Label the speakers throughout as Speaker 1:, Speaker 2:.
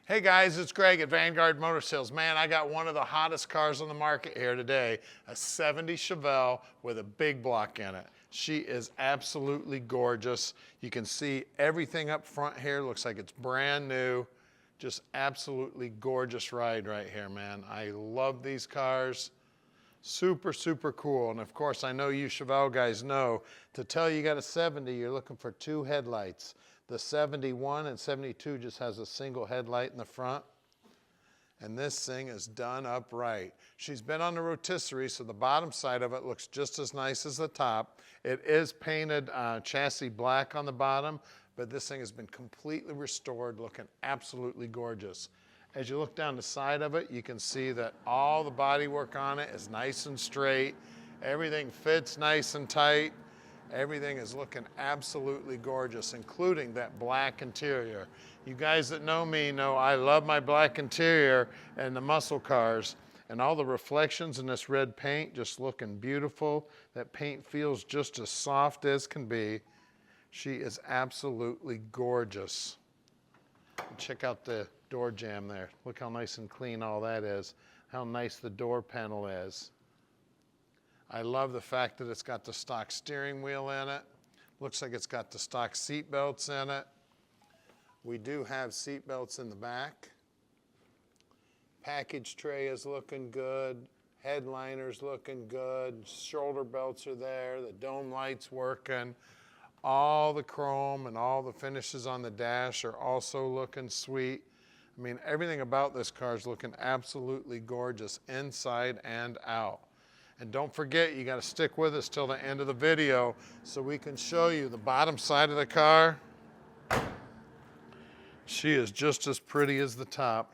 Speaker 1: Hey guys, it's Greg at Vanguard Motor Sales. Man, I got one of the hottest cars on the market here today, a 70 Chevelle with a big block in it. She is absolutely gorgeous. You can see everything up front here, looks like it's brand new. Just absolutely gorgeous ride right here, man. I love these cars. Super, super cool. And of course, I know you Chevelle guys know, to tell you got a 70, you're looking for two headlights. The 71 and 72 just has a single headlight in the front. And this thing is done up right. She's been on the rotisserie, so the bottom side of it looks just as nice as the top. It is painted chassis black on the bottom, but this thing has been completely restored, looking absolutely gorgeous. As you look down the side of it, you can see that all the bodywork on it is nice and straight. Everything fits nice and tight. Everything is looking absolutely gorgeous, including that black interior. You guys that know me know I love my black interior and the muscle cars, and all the reflections in this red paint just looking beautiful. That paint feels just as soft as can be. She is absolutely gorgeous. Check out the door jamb there. Look how nice and clean all that is. How nice the door panel is. I love the fact that it's got the stock steering wheel in it. Looks like it's got the stock seat belts in it. We do have seat belts in the back. Package tray is looking good. Headliner's looking good. Shoulder belts are there. The dome light's working. All the chrome and all the finishes on the dash are also looking sweet. I mean, everything about this car is looking absolutely gorgeous inside and out. And don't forget, you got to stick with us till the end of the video so we can show you the bottom side of the car. She is just as pretty as the top.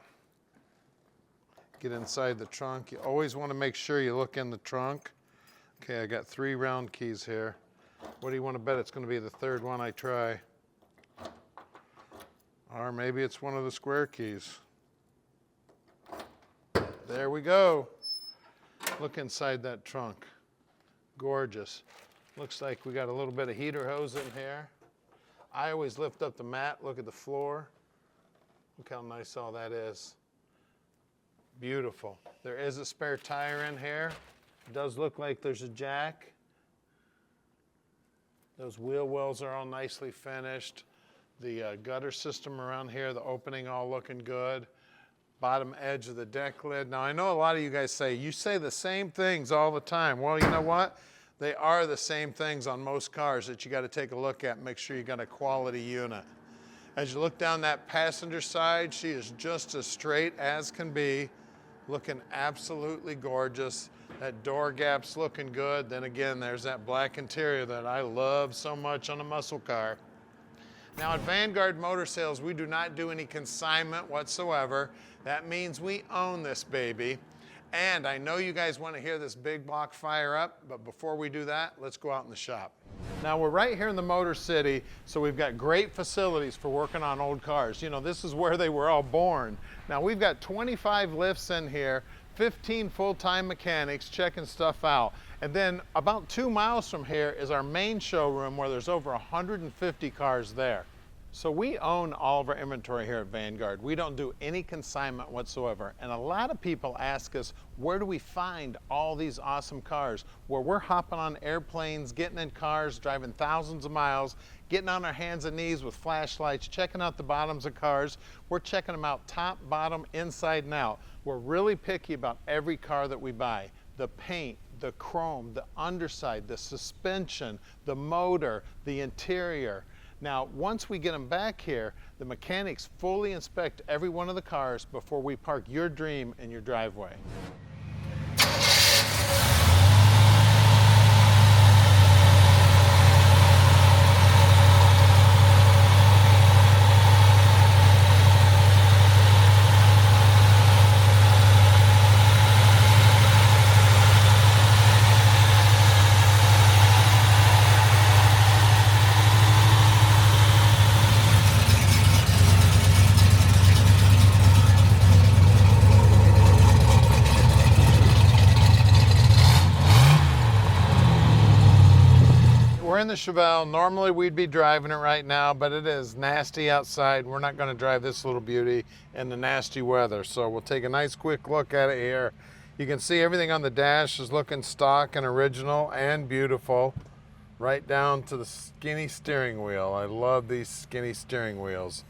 Speaker 1: Get inside the trunk. You always want to make sure you look in the trunk. Okay, I got 3 round keys here. What do you want to bet it's going to be the third one I try? Or maybe it's one of the square keys. There we go. Look inside that trunk. Gorgeous. Looks like we got a little bit of heater hose in here. I always lift up the mat, look at the floor. Look how nice all that is. Beautiful. There is a spare tire in here. It does look like there's a jack. Those wheel wells are all nicely finished. The gutter system around here, the opening all looking good. Bottom edge of the deck lid. Now I know a lot of you guys say, you say the same things all the time. Well, you know what? They are the same things on most cars that you got to take a look at and make sure you got a quality unit. As you look down that passenger side, she is just as straight as can be, looking absolutely gorgeous. That door gap's looking good. Then again, there's that black interior that I love so much on a muscle car. Now at Vanguard Motor Sales, we do not do any consignment whatsoever. That means we own this baby. And I know you guys want to hear this big block fire up, but before we do that, let's go out in the shop. Now we're right here in the Motor City, so we've got great facilities for working on old cars. You know, this is where they were all born. Now we've got 25 lifts in here, 15 full-time mechanics checking stuff out. And then about 2 miles from here is our main showroom where there's over 150 cars there. So we own all of our inventory here at Vanguard. We don't do any consignment whatsoever. And a lot of people ask us, where do we find all these awesome cars? Where we're hopping on airplanes, getting in cars, driving thousands of miles, getting on our hands and knees with flashlights, checking out the bottoms of cars. We're checking them out top, bottom, inside and out. We're really picky about every car that we buy. The paint, the chrome, the underside, the suspension, the motor, the interior. Now, once we get them back here, the mechanics fully inspect every one of the cars before we park your dream in your driveway. the Chevelle. Normally we'd be driving it right now, but it is nasty outside. We're not gonna drive this little beauty in the nasty weather. So we'll take a nice quick look at it here. You can see everything on the dash is looking stock and original and beautiful, right down to the skinny steering wheel. I love these skinny steering wheels.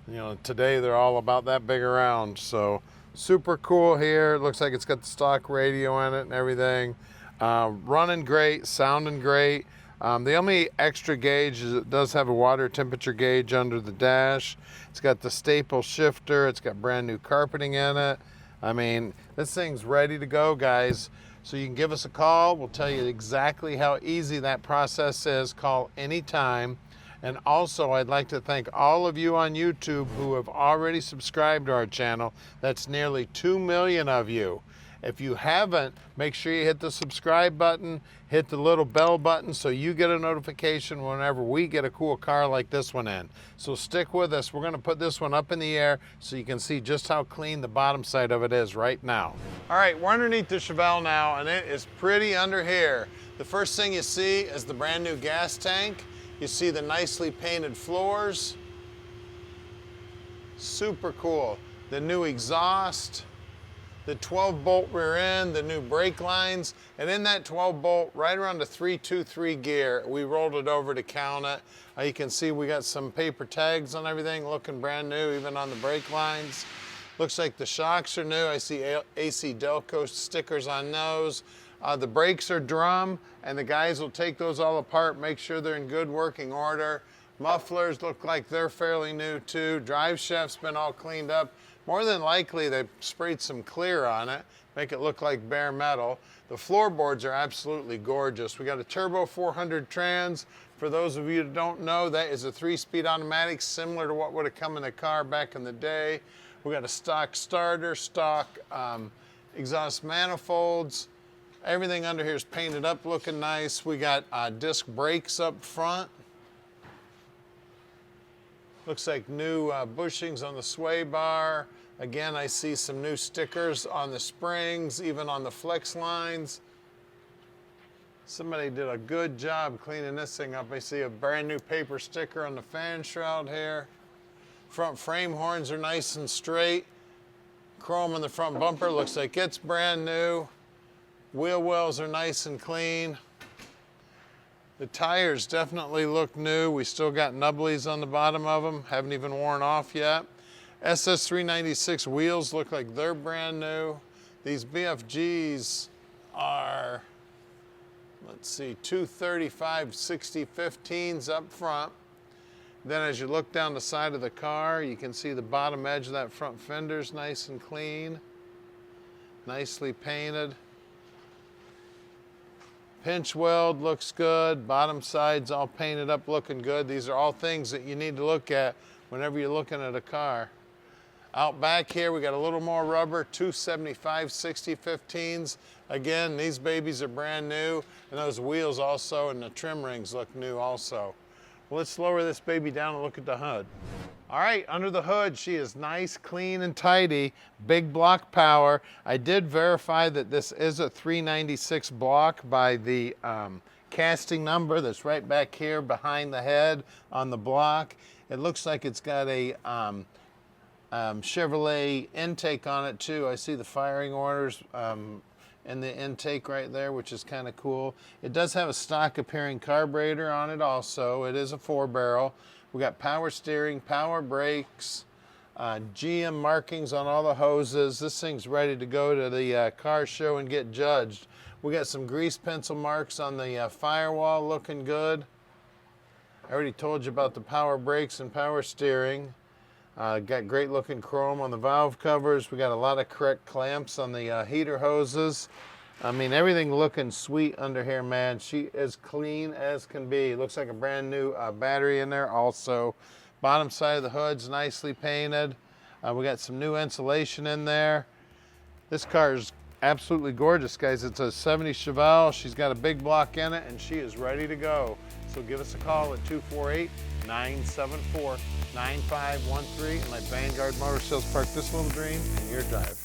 Speaker 1: You know, today they're all about that big around. So super cool here. It looks like it's got the stock radio in it and everything. Running great, sounding great. The only extra gauge is it does have a water temperature gauge under the dash. It's got the staple shifter. It's got brand new carpeting in it. I mean, this thing's ready to go, guys. So you can give us a call. We'll tell you exactly how easy that process is. Call anytime. And also, I'd like to thank all of you on YouTube who have already subscribed to our channel. That's nearly 2 million of you. If you haven't, make sure you hit the subscribe button, hit the little bell button so you get a notification whenever we get a cool car like this one in. So stick with us. We're going to put this one up in the air so you can see just how clean the bottom side of it is right now. All right, we're underneath the Chevelle now, and it is pretty under here. The first thing you see is the brand new gas tank. You see the nicely painted floors. Super cool. The new exhaust. The 12-bolt rear end, the new brake lines, and in that 12-bolt, right around the 323 gear, we rolled it over to count it. You can see we got some paper tags on everything, looking brand new, even on the brake lines. Looks like the shocks are new. I see AC Delco stickers on those. The brakes are drum, and the guys will take those all apart, make sure they're in good working order. Mufflers look like they're fairly new too. Drive shaft's been all cleaned up. More than likely, they sprayed some clear on it, make it look like bare metal. The floorboards are absolutely gorgeous. We got a turbo 400 trans. For those of you that don't know, that is a 3-speed automatic, similar to what would have come in the car back in the day. We got a stock starter, stock exhaust manifolds. Everything under here is painted up, looking nice. We got disc brakes up front. Looks like new bushings on the sway bar. Again, I see some new stickers on the springs, even on the flex lines. Somebody did a good job cleaning this thing up. I see a brand new paper sticker on the fan shroud here. Front frame horns are nice and straight. Chrome on the front bumper looks like it's brand new. Wheel wells are nice and clean. The tires definitely look new. We still got nubblies on the bottom of them. Haven't even worn off yet. SS396 wheels look like they're brand new. These BFGs are, let's see, 235 60/15s up front. Then as you look down the side of the car, you can see the bottom edge of that front fender's nice and clean. Nicely painted. Pinch weld looks good. Bottom side's all painted up, looking good. These are all things that you need to look at whenever you're looking at a car. Out back here, we got a little more rubber, 275 60/15s. Again, these babies are brand new, and those wheels also, and the trim rings look new also. Well, let's lower this baby down and look at the hood. All right, under the hood, she is nice, clean, and tidy. Big block power. I did verify that this is a 396 block by the casting number that's right back here behind the head on the block. It looks like it's got a Chevrolet intake on it too. I see the firing orders in the intake right there, which is kind of cool. It does have a stock appearing carburetor on it also. It is a 4-barrel. We got power steering, power brakes, GM markings on all the hoses. This thing's ready to go to the car show and get judged. We got some grease pencil marks on the firewall, looking good. I already told you about the power brakes and power steering. Got great looking chrome on the valve covers. We got a lot of correct clamps on the heater hoses. I mean, everything looking sweet under here, man. She is clean as can be. Looks like a brand new battery in there also. Bottom side of the hood's nicely painted. We got some new insulation in there. This car is absolutely gorgeous, guys. It's a 70 Chevelle. She's got a big block in it, and she is ready to go. So give us a call at 248-974-9513 and let Vanguard Motor Sales park this little dream in your drive.